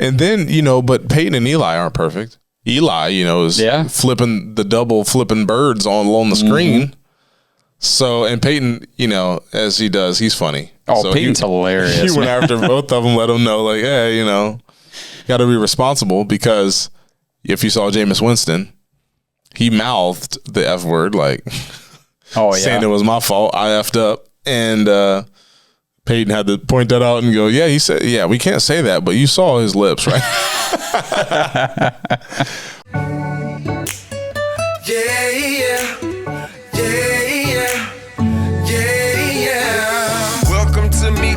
And then, but Peyton and Eli aren't perfect. Eli, is flipping birds on the screen. Mm-hmm. So, and Peyton, as he does, he's funny. Oh, so Peyton's hilarious. He went after both of them, let them know, like, hey, got to be responsible, because if you saw Jameis Winston, he mouthed the F word, like, saying it was my fault. I effed up. And Peyton had to point that out and go, yeah, he said, yeah, we can't say that, but you saw his lips, right?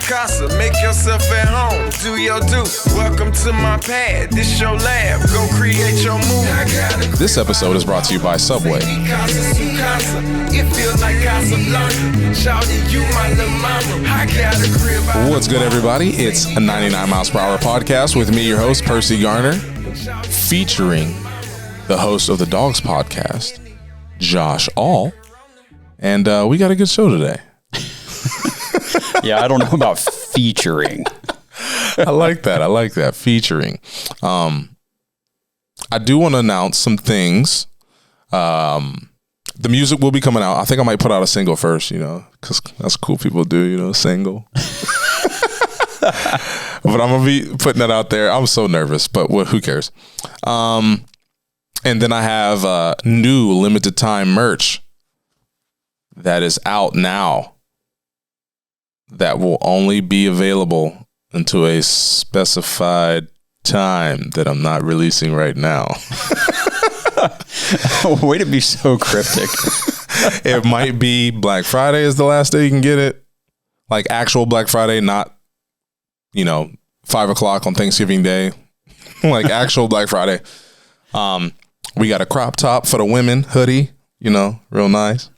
Casa, make yourself at home, do your do. Welcome to my pad, this your lab, go create your move. This episode is brought to you by Subway. What's good, everybody? It's a 99 miles per hour podcast with me, your host, Perci Garner, featuring the host of the Dogs podcast, Josh All. And we got a good show today. Yeah, I don't know about featuring. I like that. Featuring. I do want to announce some things. The music will be coming out. I think I might put out a single first, because that's cool people do, single. But I'm going to be putting that out there. I'm so nervous, but who cares? And then I have new limited time merch that is out now. That will only be available until a specified time that I'm not releasing right now. Way to be so cryptic. It might be Black Friday is the last day you can get it. Like actual Black Friday, not, 5:00 on Thanksgiving Day. Like actual Black Friday. We got a crop top for the women, hoodie, real nice.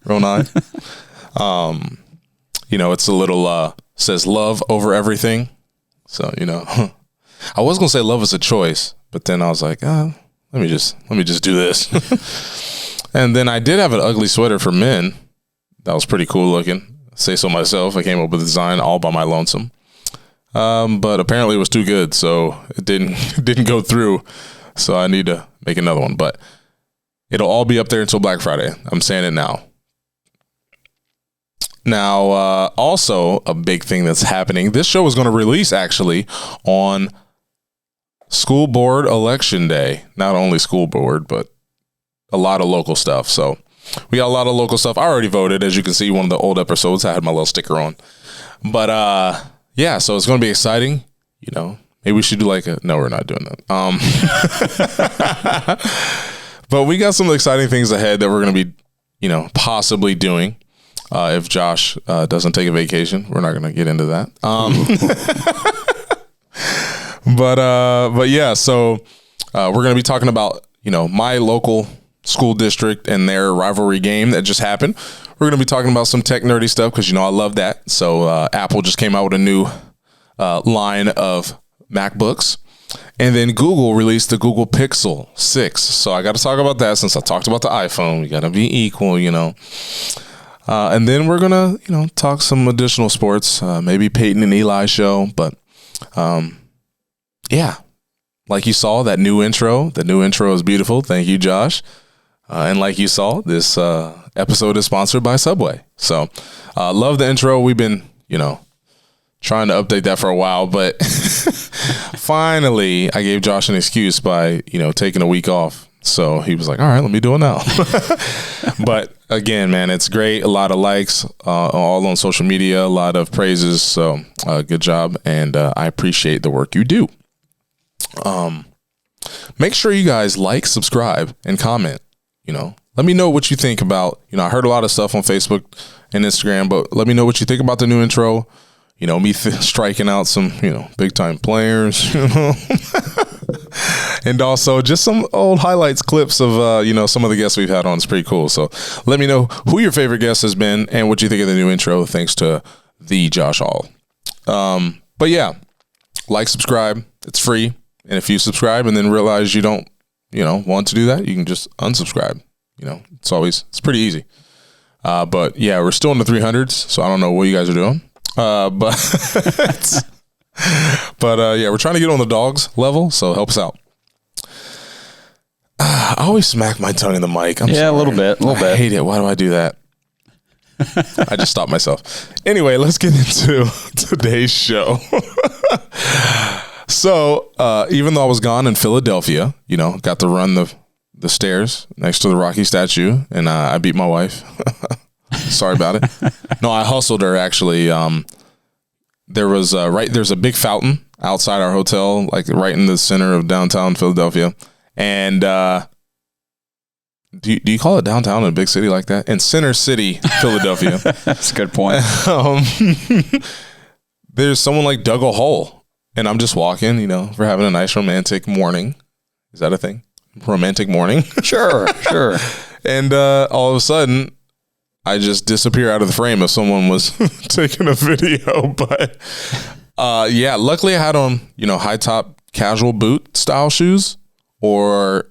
It's a little, says love over everything. So, I was going to say love is a choice, but then I was like, let me just do this. And then I did have an ugly sweater for men. That was pretty cool looking. Say so myself. I came up with the design all by my lonesome. But apparently it was too good. So it didn't go through. So I need to make another one, but it'll all be up there until Black Friday. I'm saying it now. Now, also a big thing that's happening. This show is going to release actually on school board election day. Not only school board, but a lot of local stuff. So we got a lot of local stuff. I already voted. As you can see, one of the old episodes, I had my little sticker on. But yeah, so it's going to be exciting. Maybe we should do no, we're not doing that. But we got some exciting things ahead that we're going to be, possibly doing. If Josh doesn't take a vacation, we're not going to get into that. But yeah, so we're going to be talking about, my local school district and their rivalry game that just happened. We're going to be talking about some tech nerdy stuff because, I love that. So Apple just came out with a new line of MacBooks. And then Google released the Google Pixel 6. So I got to talk about that since I talked about the iPhone. You got to be equal, and then we're going to, talk some additional sports, maybe Peyton and Eli show. But, yeah, like you saw the new intro is beautiful. Thank you, Josh. And like you saw, this episode is sponsored by Subway. So love the intro. We've been, trying to update that for a while. But finally, I gave Josh an excuse by, taking a week off. So he was like, all right, let me do it now. But again, man, it's great. A lot of likes all on social media, a lot of praises. So good job. And I appreciate the work you do. Make sure you guys like, subscribe, and comment. Let me know what you think about, I heard a lot of stuff on Facebook and Instagram, but let me know what you think about the new intro. Me striking out some, big time players, and also just some old highlights clips of, some of the guests we've had on. It's pretty cool. So let me know who your favorite guest has been and what you think of the new intro. Thanks to the Josh Hall. But yeah, like, subscribe. It's free. And if you subscribe and then realize you don't, want to do that, you can just unsubscribe. It's pretty easy. But yeah, we're still in the 300s. So I don't know what you guys are doing. But But yeah, we're trying to get on the dogs level, so help us out. I always smack my tongue in the mic. I'm sorry. a little bit. I hate it. Why do I do that? I just stopped myself. Anyway, let's get into today's show. So, even though I was gone in Philadelphia, got to run the stairs next to the Rocky statue, and I beat my wife. Sorry about it. No, I hustled her, actually. There's a big fountain outside our hotel, like right in the center of downtown Philadelphia. And do you call it downtown in a big city like that? In Center City, Philadelphia. That's a good point. There's someone like dug a hole, and I'm just walking, we're having a nice romantic morning. Is that a thing? Romantic morning? Sure. And all of a sudden, I just disappear out of the frame if someone was taking a video. But yeah, luckily I had on, high top casual boot style shoes, or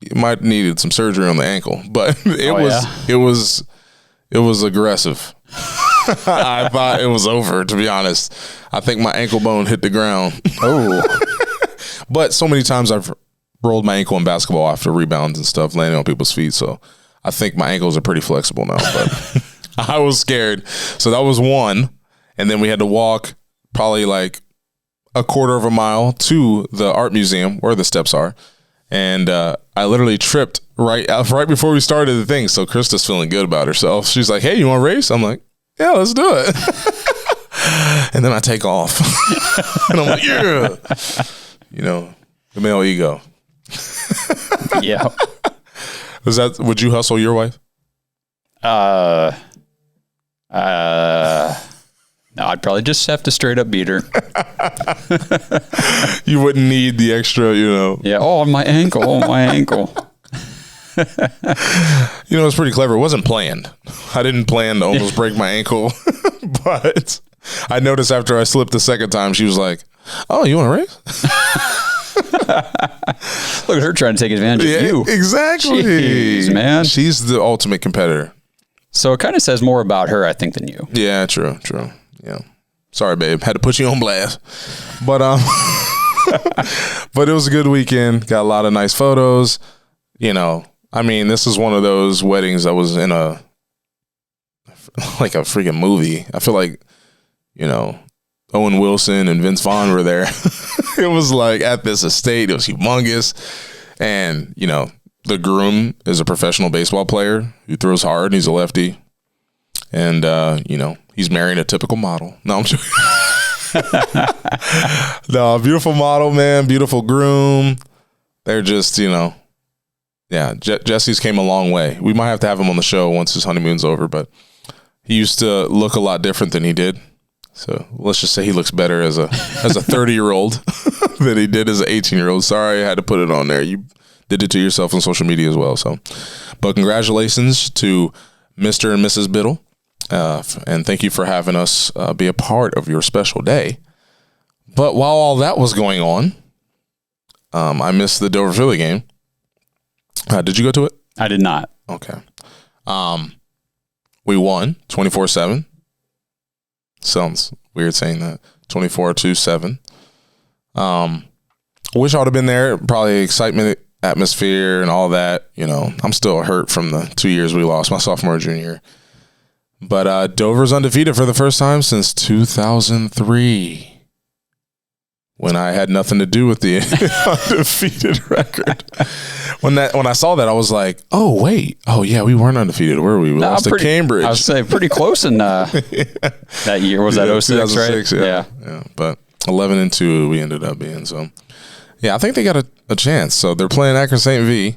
you might needed some surgery on the ankle, but it was aggressive. I thought it was over, to be honest. I think my ankle bone hit the ground. Oh, but so many times I've rolled my ankle in basketball after rebounds and stuff, landing on people's feet. So I think my ankles are pretty flexible now, but I was scared. So that was one. And then we had to walk probably like a quarter of a mile to the art museum where the steps are. And I literally tripped right before we started the thing. So Krista's feeling good about herself. She's like, "Hey, you want to race?" I'm like, "Yeah, let's do it." And then I take off. And I'm like, "Yeah." The male ego. Yeah. Would you hustle your wife? No, I'd probably just have to straight up beat her. You wouldn't need the extra, Yeah. Oh, my ankle. It's pretty clever. It wasn't planned. I didn't plan to almost break my ankle, but I noticed after I slipped the second time, she was like, "Oh, you want to race?" Look at her trying to take advantage of you. Exactly. Jeez, man. She's the ultimate competitor. So it kind of says more about her, I think, than you. Yeah, true. Yeah. Sorry, babe. Had to put you on blast. But but it was a good weekend. Got a lot of nice photos. This is one of those weddings that was in a freaking movie. I feel like, Owen Wilson and Vince Vaughn were there. It was like at this estate. It was humongous. And, the groom is a professional baseball player who throws hard, and he's a lefty. And, he's marrying a typical model. No, I'm joking. No, beautiful model, man. Beautiful groom. They're just, yeah, Jesse's came a long way. We might have to have him on the show once his honeymoon's over, but he used to look a lot different than he did. So let's just say he looks better as a 30-year-old than he did as an 18-year-old. Sorry, I had to put it on there. You did it to yourself on social media as well. So, but congratulations to Mr. and Mrs. Biddle. And thank you for having us be a part of your special day. But while all that was going on, I missed the Dover Philly game. Did you go to it? I did not. Okay. We won 24-7. Sounds weird saying that. 24-7. Wish I would have been there. Probably excitement, atmosphere, and all that. I'm still hurt from the 2 years we lost, my sophomore, junior. But Dover's undefeated for the first time since 2003. When I had nothing to do with the undefeated record. When I saw that, I was like, "Oh wait, oh yeah, we weren't undefeated, were we? We lost to Cambridge." I would say pretty close in that year. Was that 06, right? Yeah. But 11-2 we ended up being. So yeah, I think they got a chance. So they're playing Akron St. V.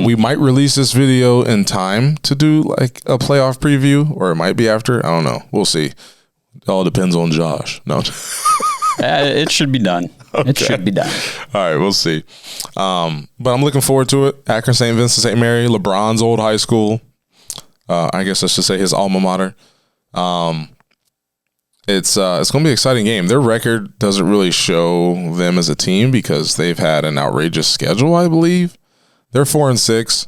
We might release this video in time to do like a playoff preview, or it might be after. I don't know. We'll see. It all depends on Josh. No. It should be done. Okay. It should be done. All right, we'll see. But I'm looking forward to it. Akron St. Vincent St. Mary, LeBron's old high school. I guess I should say his alma mater. It's going to be an exciting game. Their record doesn't really show them as a team because they've had an outrageous schedule, I believe. They're 4-6.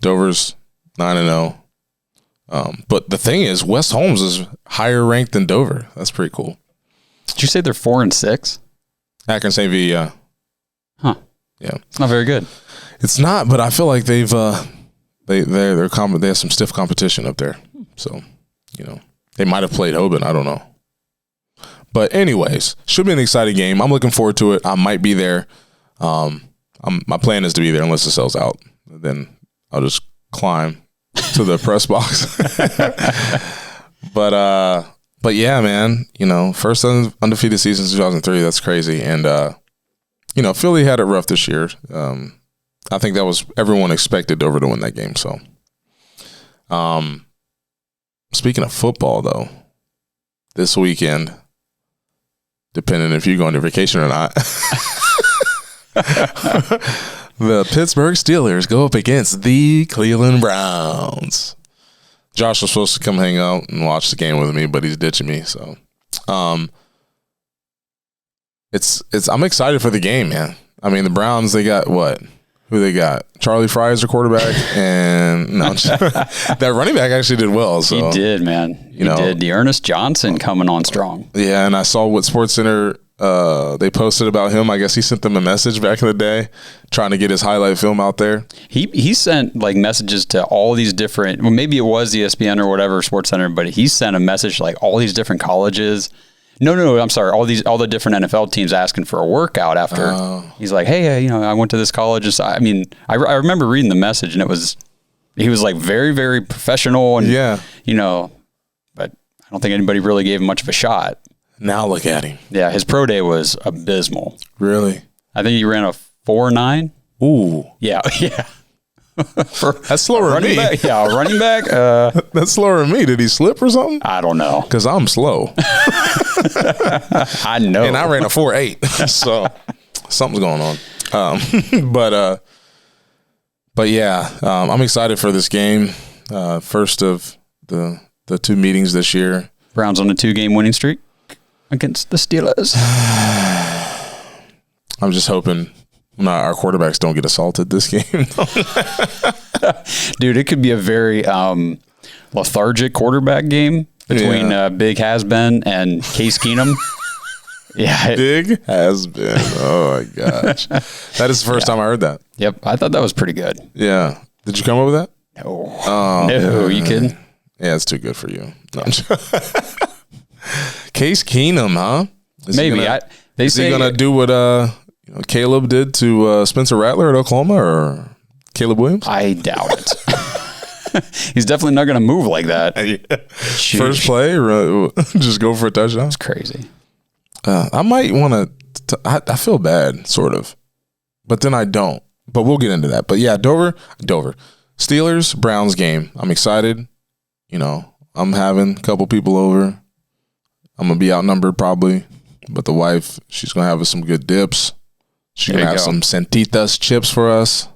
Dover's 9-0. But the thing is, West Holmes is higher ranked than Dover. That's pretty cool. Did you say they're 4-6? Akron St. V, yeah. Huh. Yeah. It's not very good. It's not, but I feel like they have some stiff competition up there. So, they might have played Hoban. I don't know. But anyways, should be an exciting game. I'm looking forward to it. I might be there. My plan is to be there unless it sells out. Then I'll just climb to the press box. But yeah, man, first undefeated season since 2003. That's crazy. And, Philly had it rough this year. I think that was everyone expected Dover to win that game. So, speaking of football, though, this weekend, depending if you're going to vacation or not, the Pittsburgh Steelers go up against the Cleveland Browns. Josh was supposed to come hang out and watch the game with me, but he's ditching me. So, I'm excited for the game, man. I mean, the Browns, they got what? Who they got? Charlie Fry is their quarterback, and that running back actually did well. So he did, man. He did. The Ernest Johnson coming on strong. Yeah, and I saw what SportsCenter they posted about him. I guess he sent them a message back in the day, trying to get his highlight film out there. He sent like messages to all these different. Well, maybe it was ESPN or whatever SportsCenter, but he sent a message to like all these different colleges. No, I'm sorry. All the different NFL teams asking for a workout after. He's like, hey, I went to this college. And so, I mean, I remember reading the message, and he was like very, very professional, and but I don't think anybody really gave him much of a shot. Now look at him. Yeah, his pro day was abysmal. Really? I think he ran a 4.9. Ooh. Yeah. That's slower than me. Back, yeah, running back. That's slower than me. Did he slip or something? I don't know. Because I'm slow. I know. And I ran a 4.8. So something's going on. But yeah, I'm excited for this game. First of the two meetings this year. Browns on a 2-game winning streak against the Steelers. I'm just hoping our quarterbacks don't get assaulted this game. Dude, it could be a very lethargic quarterback game between Big Has-Been and Case Keenum. Yeah. Big Has-Been. Oh, my gosh. That is the first time I heard that. Yep. I thought that was pretty good. Yeah. Did you come up with that? No. Oh, no. Are you kidding? Yeah, it's too good for you. No, Case Keenum, huh? Maybe. Is he going to do what Caleb did to Spencer Rattler at Oklahoma, or Caleb Williams? I doubt it. He's definitely not going to move like that. First play, just go for a touchdown. It's crazy. I might want to. I feel bad, sort of, but then I don't. But we'll get into that. But yeah, Dover, Steelers, Browns game. I'm excited. I'm having a couple people over. I'm gonna be outnumbered probably, but the wife, she's gonna have us some good dips. She's gonna have some Santitas chips for us.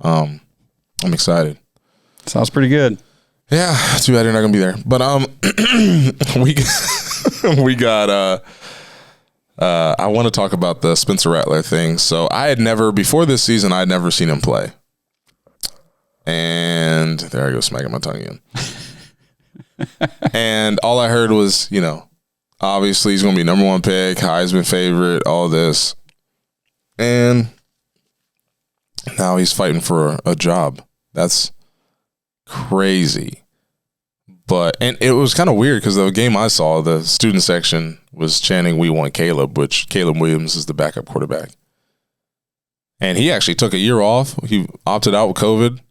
I'm excited. Sounds pretty good. Yeah, too bad you're not gonna be there. But we got I want to talk about the Spencer Rattler thing. So I had never before this season, I had never seen him play. And there I go, smacking my tongue again. And all I heard was, obviously he's going to be number 1 pick, Heisman favorite, all this. And now he's fighting for a job. That's crazy. And it was kind of weird because the game I saw, the student section was chanting, "We want Caleb," which Caleb Williams is the backup quarterback. And he actually took a year off. He opted out with COVID.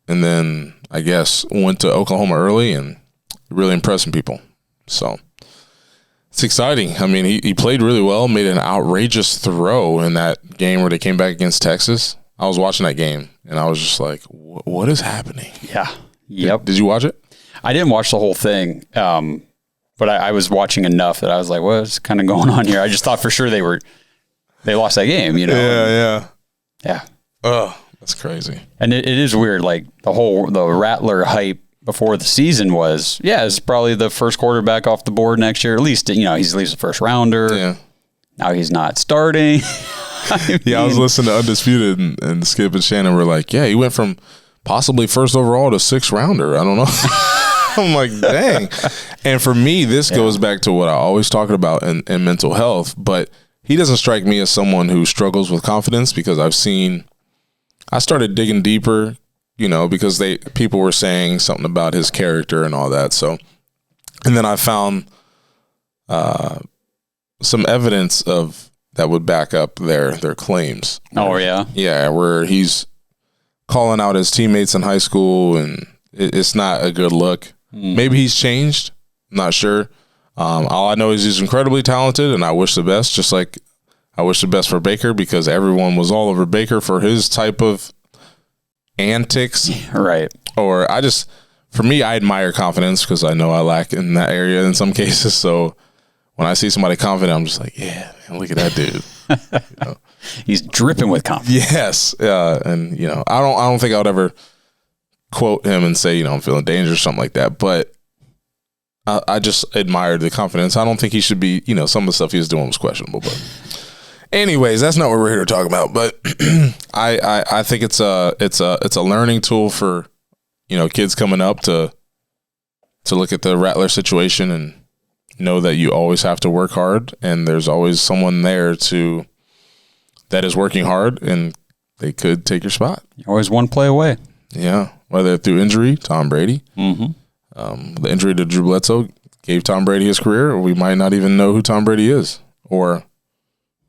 And then, I guess, went to Oklahoma early and really impressing people. So, it's exciting. I mean, he played really well, made an outrageous throw in that game where they came back against Texas. I was watching that game, and I was just like, what is happening? Yeah. Yep. Did you watch it? I didn't watch the whole thing, but I was watching enough that I was like, what's kind of going on here? I just thought for sure they lost that game, Yeah. Yeah. That's crazy. And it is weird. Like the Rattler hype before the season was, it's probably the first quarterback off the board next year. At least, he's at least a first rounder. Yeah. Now he's not starting. I was listening to Undisputed and Skip and Shannon were like, he went from possibly first overall to 6th rounder. I don't know. I'm like, dang. And for me, this goes back to what I always talk about in mental health, but he doesn't strike me as someone who struggles with confidence because I started digging deeper, because people were saying something about his character and all that. So, and then I found some evidence of that would back up their claims. Oh yeah. Yeah. Where he's calling out his teammates in high school and it's not a good look. Maybe he's changed. Not sure. All I know is he's incredibly talented and I wish the best, just like I wish the best for Baker because everyone was all over Baker for his type of antics. Right. Or for me, I admire confidence because I know I lack in that area in some cases. So when I see somebody confident, I'm just like, yeah, man, look at that dude. He's dripping with confidence. Yes. And I don't think I would ever quote him and say, I'm feeling dangerous or something like that. But I just admired the confidence. I don't think he should be, some of the stuff he was doing was questionable. But anyways, that's not what we're here to talk about. But I think it's a learning tool for, kids coming up to look at the Rattler situation and know that you always have to work hard and there's always someone there that is working hard and they could take your spot. You're always one play away. Yeah. Whether through injury, Tom Brady, the injury to Drew Bledsoe gave Tom Brady his career, or we might not even know who Tom Brady is, or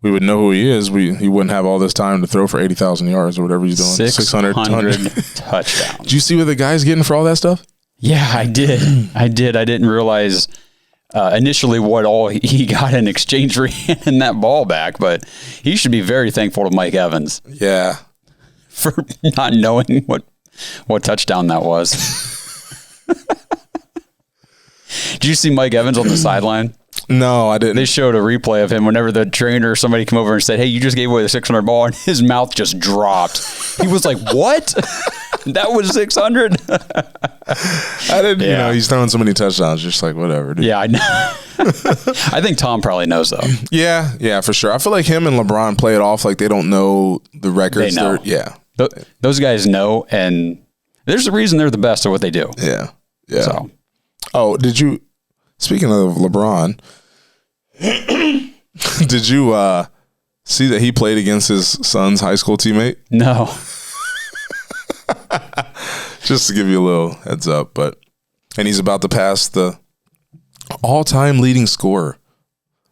we would know who he is. He wouldn't have all this time to throw for 80,000 yards or whatever he's doing. 600 touchdowns. Did you see what the guy's getting for all that stuff? Yeah, I did. I didn't realize initially what all he got in exchange for handing that ball back, but he should be very thankful to Mike Evans. Yeah. For not knowing what touchdown that was. Did you see Mike Evans on the sideline? No, I didn't. They showed a replay of him whenever the trainer or somebody came over and said, hey, you just gave away the 600 ball, and his mouth just dropped. He was like, what? That was 600? I didn't, he's throwing so many touchdowns, just like, whatever, dude. Yeah, I know. I think Tom probably knows, though. Yeah, for sure. I feel like him and LeBron play it off like they don't know the records. They know. Yeah. Those guys know, and there's a reason they're the best at what they do. Yeah. So. Oh, speaking of LeBron, did you see that he played against his son's high school teammate? No. Just to give you a little heads up, and he's about to pass the all-time leading scorer.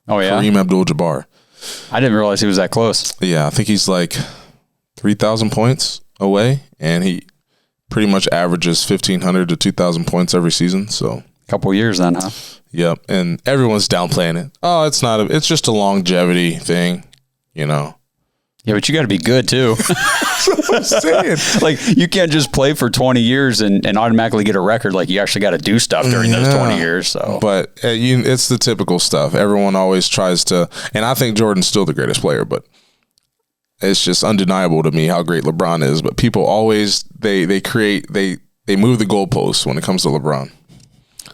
Oh, yeah? Kareem Abdul-Jabbar. I didn't realize he was that close. Yeah, I think he's like 3,000 points away, and he pretty much averages 1,500 to 2,000 points every season, so... Couple years then, huh? Yep, and everyone's downplaying it. Oh, it's just a longevity thing, Yeah, but you got to be good too. That's what I'm saying. Like you can't just play for 20 years and automatically get a record. Like you actually got to do stuff during those 20 years. So, but it's the typical stuff. Everyone always tries to, and I think Jordan's still the greatest player, but it's just undeniable to me how great LeBron is. But people always they move the goalposts when it comes to LeBron.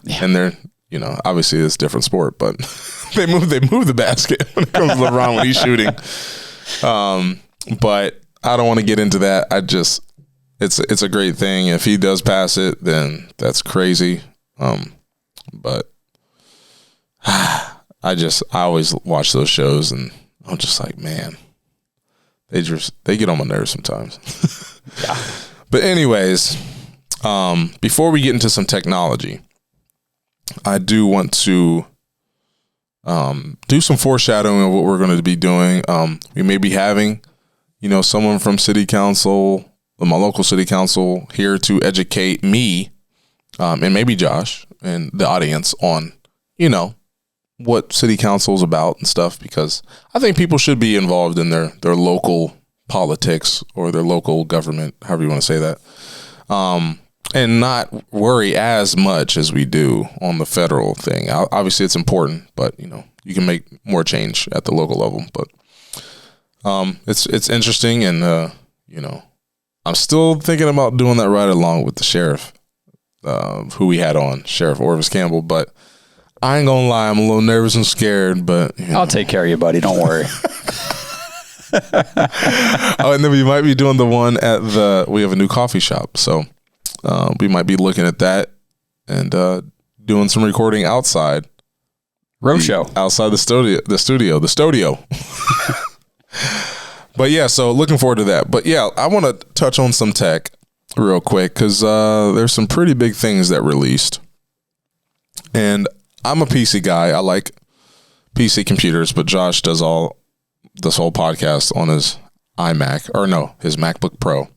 Yeah. And they're, obviously it's a different sport, but they move the basket when it comes to LeBron when he's shooting. But I don't want to get into that. It's a great thing. If he does pass it, then that's crazy. But I always watch those shows and I'm just like, man, they get on my nerves sometimes. Yeah. But anyways, before we get into some technology, I do want to do some foreshadowing of what we're going to be doing. We may be having, someone from city council, my local city council, here to educate me, and maybe Josh and the audience on, what city council is about and stuff, because I think people should be involved in their local politics or their local government, however you want to say that. And not worry as much as we do on the federal thing. Obviously, it's important, but you can make more change at the local level. But it's interesting, and I'm still thinking about doing that ride along with the sheriff, who we had on, Sheriff Orvis Campbell. But I ain't gonna lie, I'm a little nervous and scared. But I'll take care of you, buddy. Don't worry. Oh, and then we might be doing the one we have a new coffee shop, so. We might be looking at that and doing some recording outside. Roadshow. Outside the studio. But yeah, so looking forward to that. But yeah, I want to touch on some tech real quick because there's some pretty big things that released. And I'm a PC guy. I like PC computers, but Josh does this whole podcast on his his MacBook Pro.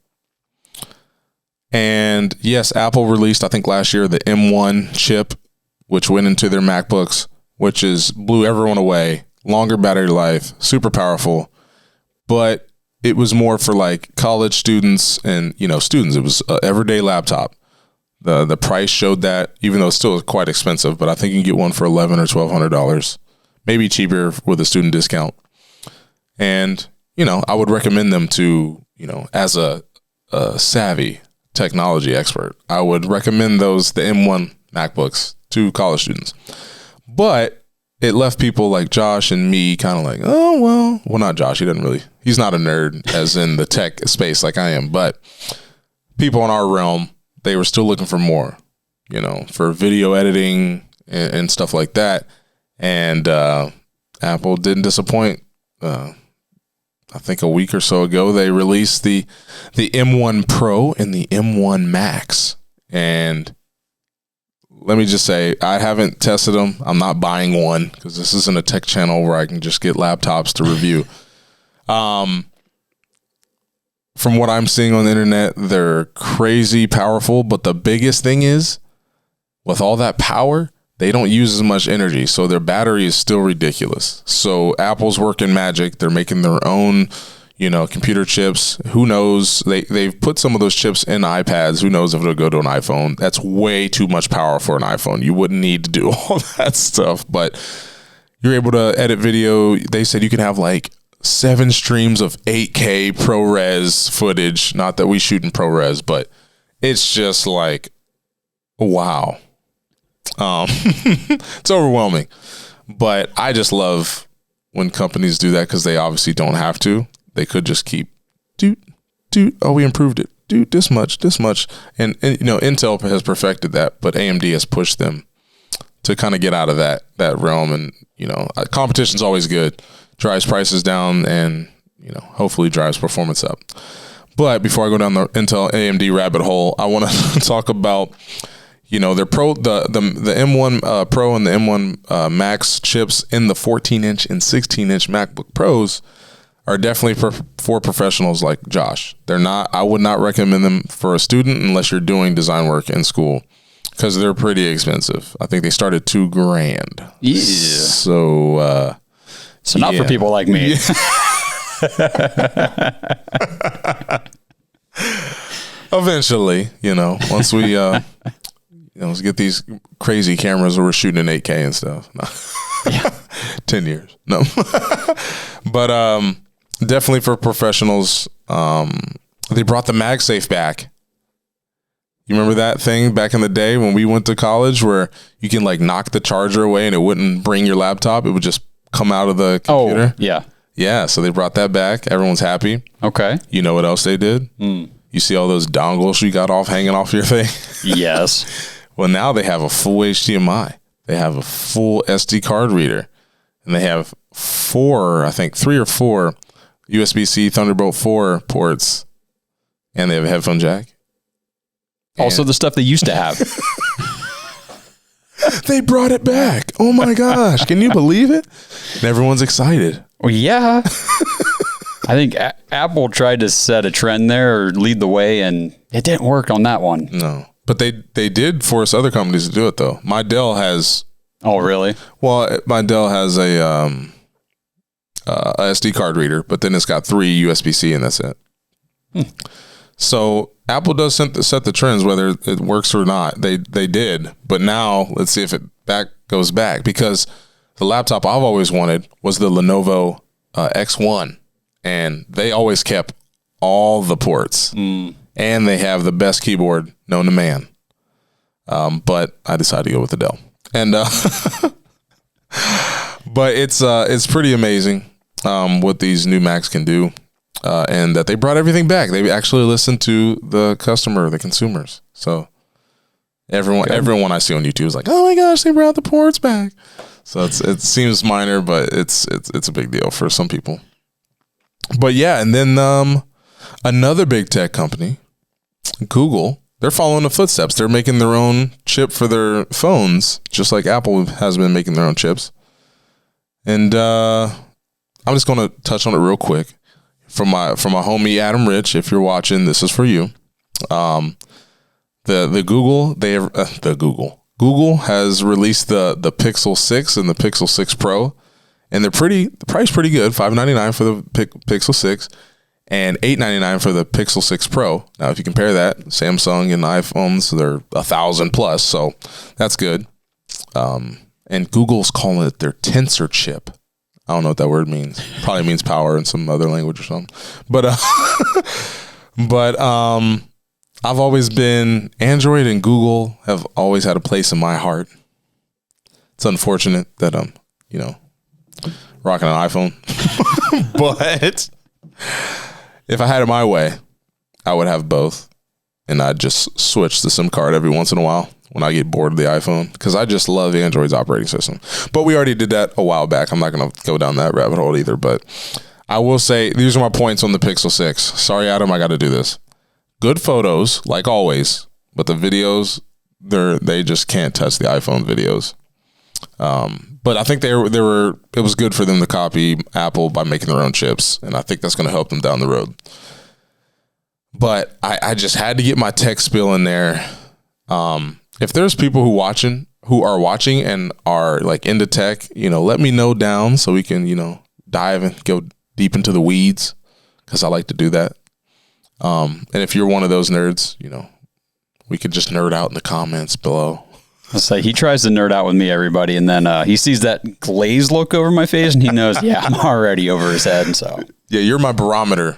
And yes, Apple released, I think last year, the M1 chip, which went into their MacBooks, which blew everyone away. Longer battery life, super powerful. But it was more for like college students and, students. It was an everyday laptop. The price showed that, even though it's still quite expensive, but I think you can get one for $1,100 or $1,200, maybe cheaper with a student discount. And, I would recommend them to, as a savvy technology expert, I would recommend the M1 MacBooks to college students. But it left people like Josh and me kind of like, well, not Josh. He's not a nerd as in the tech space like I am, but people in our realm, they were still looking for more, for video editing and stuff like that. And Apple didn't disappoint. I think a week or so ago, they released the M1 Pro and the M1 Max. And let me just say, I haven't tested them. I'm not buying one because this isn't a tech channel where I can just get laptops to review. From what I'm seeing on the internet, they're crazy powerful. But the biggest thing is, with all that power, they don't use as much energy. So their battery is still ridiculous. So Apple's working magic. They're making their own, computer chips. Who knows? They've put some of those chips in iPads. Who knows if it'll go to an iPhone? That's way too much power for an iPhone. You wouldn't need to do all that stuff. But you're able to edit video. They said you can have like 7 streams of 8K ProRes footage. Not that we shoot in ProRes, but it's just like, wow. It's overwhelming. But I just love when companies do that because they obviously don't have to. They could just keep, oh, we improved it. This much. And Intel has perfected that, but AMD has pushed them to kind of get out of that realm. And, competition's always good. Drives prices down and, hopefully drives performance up. But before I go down the Intel AMD rabbit hole, I want to talk about, their Pro, the M1 Pro and the M1 Max chips in the 14-inch and 16-inch MacBook Pros are definitely for professionals like Josh. I would not recommend them for a student unless you're doing design work in school because they're pretty expensive. I think they start at $2,000. Yeah. So not for people like me. Eventually, once we let's get these crazy cameras where we're shooting in 8K and stuff. No. Yeah. 10 years. No. But definitely for professionals. They brought the MagSafe back. You remember that thing back in the day when we went to college where you can like knock the charger away and it wouldn't bring your laptop? It would just come out of the computer. Oh, yeah. Yeah, so they brought that back. Everyone's happy. Okay. You know what else they did? You see all those dongles you got hanging off your thing? Yes. Well, now they have a full HDMI. They have a full SD card reader. And they have 3 or 4 USB-C Thunderbolt 4 ports. And they have a headphone jack. Also the stuff they used to have. They brought it back. Oh my gosh. Can you believe it? And everyone's excited. Well, yeah. I think Apple tried to set a trend there or lead the way, and it didn't work on that one. No. But they did force other companies to do it, though. My Dell has... Oh, really? Well, my Dell has a SD card reader, but then it's got 3 USB-C, and that's it. So Apple does set the trends, whether it works or not. They did, but now let's see if it goes back, because the laptop I've always wanted was the Lenovo X1, and they always kept all the ports, and they have the best keyboard known to man. But I decided to go with the Dell, and but it's pretty amazing what these new Macs can do. And that they brought everything back. They actually listened to the consumers. So Everyone I see on YouTube is like, oh my gosh, they brought the ports back. So it seems minor, but it's a big deal for some people. But yeah, and then another big tech company, Google, they're following the footsteps. They're making their own chip for their phones, just like Apple has been making their own chips. And I'm just going to touch on it real quick. From my homie Adam Rich, if you're watching, this is for you. Google has released the Pixel 6 and the Pixel 6 Pro, and the price pretty good, $599 for the Pixel 6 and $899 for the Pixel 6 Pro. Now, if you compare that, Samsung and iPhones, they're $1,000 plus, so that's good. And Google's calling it their Tensor chip. I don't know what that word means. Probably means power in some other language or something. But I've always been Android, and Google have always had a place in my heart. It's unfortunate that I'm, rocking an iPhone. But if I had it my way, I would have both. And I'd just switch the SIM card every once in a while when I get bored of the iPhone, because I just love Android's operating system. But we already did that a while back. I'm not going to go down that rabbit hole either. But I will say, these are my points on the Pixel 6. Sorry, Adam, I got to do this. Good photos, like always, but the videos, they just can't touch the iPhone videos. But I think it was good for them to copy Apple by making their own chips, and I think that's going to help them down the road. But I just had to get my tech spill in there. If there's people who are watching and are like into tech, let me know down so we can, dive and go deep into the weeds, because I like to do that. And if you're one of those nerds, we could just nerd out in the comments below. I'll say he tries to nerd out with me, everybody, and then he sees that glazed look over my face, and he knows, yeah, I'm already over his head. And so, yeah, you're my barometer.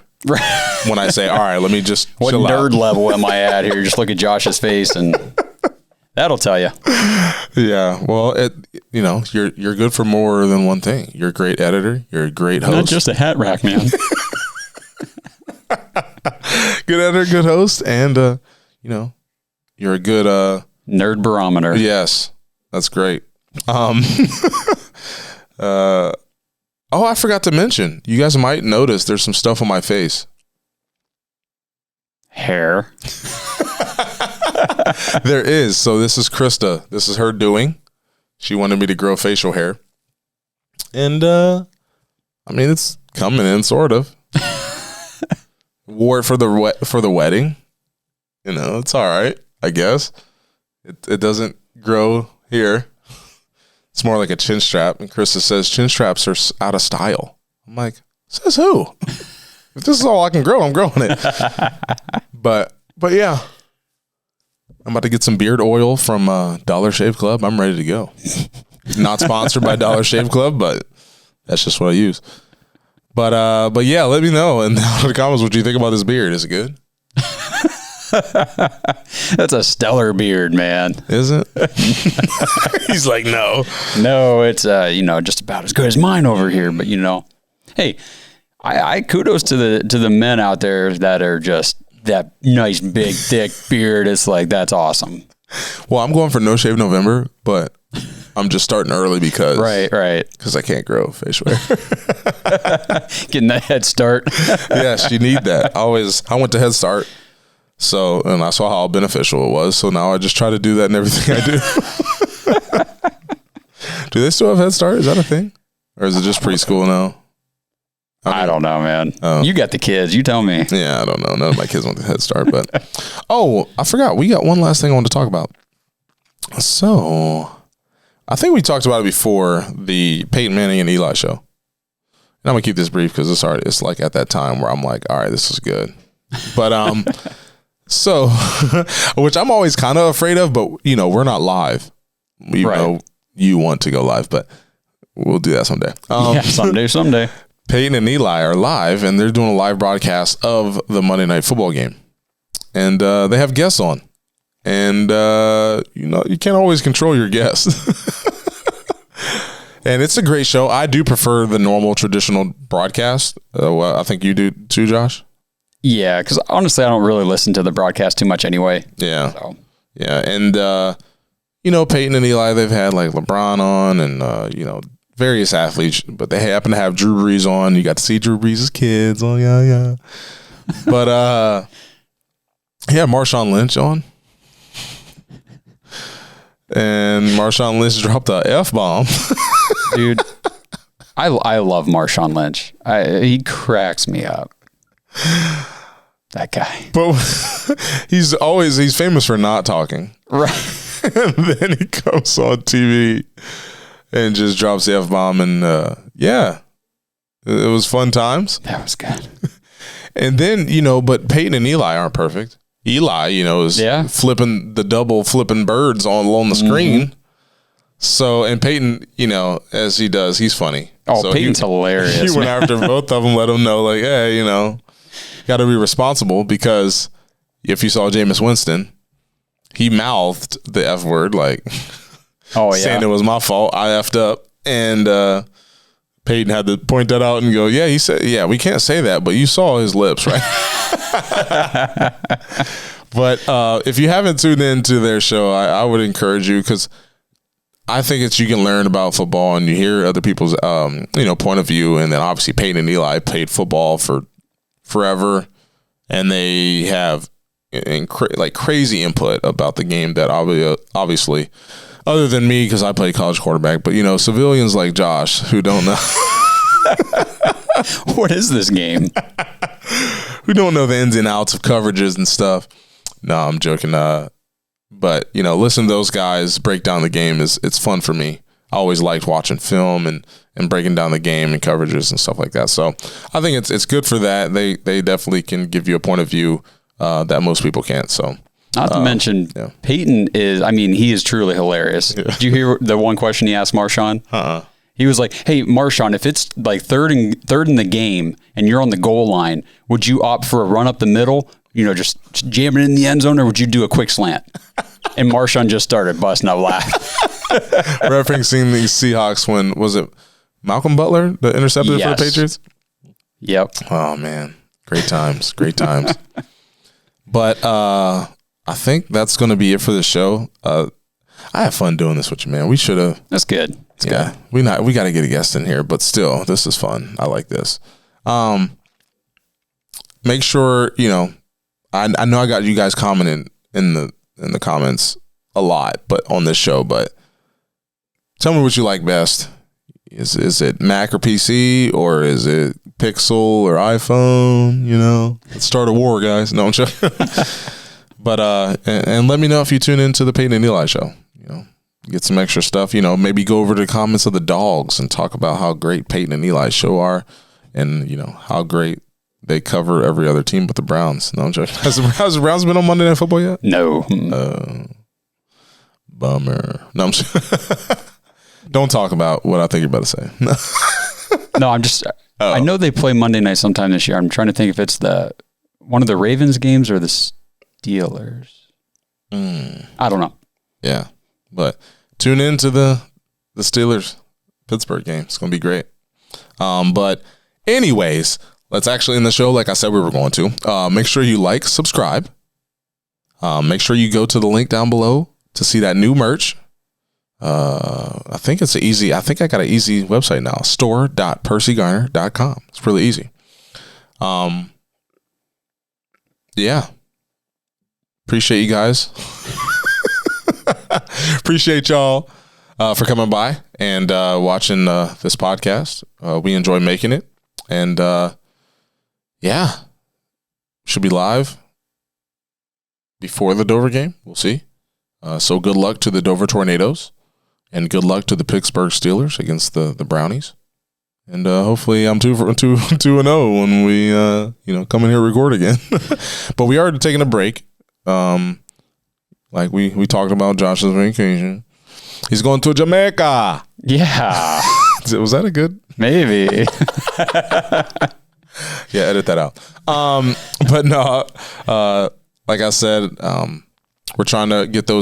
When I say, all right, let me just what chill nerd out. level am I at here? Just look at Josh's face, and that'll tell you. Yeah, well, you're good for more than one thing. You're a great editor. You're a great host. Not just a hat rack, man. Good editor, good host, and you're a good nerd barometer. Yes, that's great. I forgot to mention, you guys might notice there's some stuff on my face. Hair. There is. So this is Krista. This is her doing. She wanted me to grow facial hair. And it's coming in, sort of. Wore it for the wedding. It's all right, I guess. It doesn't grow here. It's more like a chin strap. And Krista says chin straps are out of style. I'm like, says who? If this is all I can grow, I'm growing it. But yeah, I'm about to get some beard oil from Dollar Shave Club. I'm ready to go. Not sponsored by Dollar Shave Club, but that's just what I use. But yeah, let me know in the comments what you think about this beard. Is it good? That's a stellar beard, man. Is it? He's like, no, it's just about as good as mine over here. But hey, I kudos to the men out there that are just that nice big thick beard. It's like, that's awesome. Well, I'm going for No Shave November, but I'm just starting early because because I can't grow facial hair. Getting that head start. Yes, you need that. I went to Head Start. So, and I saw how beneficial it was. So now I just try to do that in everything I do. Do they still have Head Start? Is that a thing? Or is it just preschool now? I don't know, man. You got the kids. You tell me. Yeah, I don't know. None of my kids went to Head Start. But, I forgot. We got one last thing I wanted to talk about. So, I think we talked about it before, the Peyton Manning and Eli show. And I'm going to keep this brief because it's like at that time where I'm like, all right, this is good. But, so, which I'm always kind of afraid of, but we're not live. We know you want to go live, but we'll do that someday. Someday. Peyton and Eli are live, and they're doing a live broadcast of the Monday Night Football game, and they have guests on, and you can't always control your guests. And it's a great show. I do prefer the normal traditional broadcast. I think you do too, Josh. Yeah, because honestly, I don't really listen to the broadcast too much anyway. Yeah. So. Yeah, and Peyton and Eli, they've had like LeBron on, and various athletes, but they happen to have Drew Brees on. You got to see Drew Brees' kids. Oh yeah. But Marshawn Lynch on, and Marshawn Lynch dropped a F-bomb. Dude, I love Marshawn Lynch. He cracks me up. That guy. But he's famous for not talking. Right. And then he comes on TV and just drops the F-bomb. And it was fun times. That was good. And then, but Peyton and Eli aren't perfect. Eli, is flipping birds on the screen. Mm-hmm. So, and Peyton, as he does, he's funny. Oh, so Peyton's hilarious. He went after both of them, let them know, like, hey, got to be responsible, because if you saw Jameis Winston, he mouthed the F word, like, saying it was my fault. I effed up. And Peyton had to point that out and go, yeah, he said, yeah, we can't say that, but you saw his lips, right? But if you haven't tuned into their show, I would encourage you, because I think you can learn about football and you hear other people's, point of view. And then obviously Peyton and Eli played football for forever, and they have crazy input about the game that obviously, other than me, because I played college quarterback, but civilians like Josh who don't know what is this game, who don't know the ins and outs of coverages and stuff. No, I'm joking. But listen to those guys break down the game. It's fun for me. I always liked watching film and breaking down the game and coverages and stuff like that. So I think it's good for that. They definitely can give you a point of view that most people can't. So not to mention, Peyton he is truly hilarious. Yeah. Did you hear the one question he asked Marshawn? He was like, hey, Marshawn, if it's like third in the game and you're on the goal line, would you opt for a run up the middle, just jamming in the end zone, or would you do a quick slant? And Marshawn just started busting up laughing. Referencing the Seahawks when, was it Malcolm Butler, the interceptor for the Patriots? Yep. Oh, man. Great times. But I think that's going to be it for the show. I have fun doing this with you, man. We should have. That's good. Good. We got to get a guest in here, but still, this is fun. I like this. Make sure, I know I got you guys commenting in the comments a lot, but on this show, but tell me what you like best. Is it Mac or PC, or is it Pixel or iPhone? Let's start a war, guys. No, I'm joking. But and let me know if you tune into the Peyton and Eli show. Get some extra stuff. Maybe go over to the comments of the dogs and talk about how great Peyton and Eli's show are, and how great they cover every other team but the Browns. No, I'm joking. Has the Browns been on Monday Night Football yet? No. Bummer. No, I'm just don't talk about what I think you're about to say. No, I'm just. I know they play Monday night sometime this year. I'm trying to think if it's one of the Ravens games or the Steelers. I don't know. Yeah, but tune in to the Steelers Pittsburgh game. It's gonna be great. But anyways, let's actually end the show like I said we were going to. Make sure you like, subscribe. Make sure you go to the link down below to see that new merch. I think I got an easy website now. store.percigarner.com. It's really easy. Yeah. Appreciate you guys. Appreciate y'all for coming by and watching this podcast. We enjoy making it. And should be live before the Dover game. We'll see. So good luck to the Dover Tornadoes, and good luck to the Pittsburgh Steelers against the Brownies. And hopefully I'm 2-0 when we come in here and record again. But we are taking a break. Like we talked about Josh's vacation. He's going to Jamaica. Yeah. Was that a good? Maybe. Yeah, edit that out. But no, like I said, we're trying to get the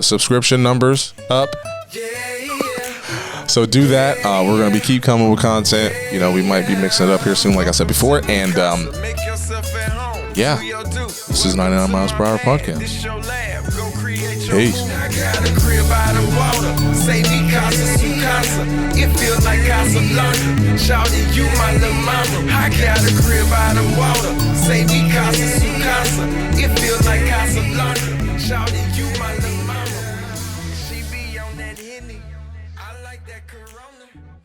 subscription numbers up. So do that. We're going to keep coming with content. We might be mixing it up here soon, like I said before. And make yourself at home. yeah, this is 99 Miles Per Hour Podcast. Peace. I got a crib by the water. Say me casa su casa. It feels like Casablanca. Shawty, you my little mama. I got a crib by the water. Say me casa su casa. It feels like Casablanca. Shawty, you my little mama. She be on that Henny. I like that Corona.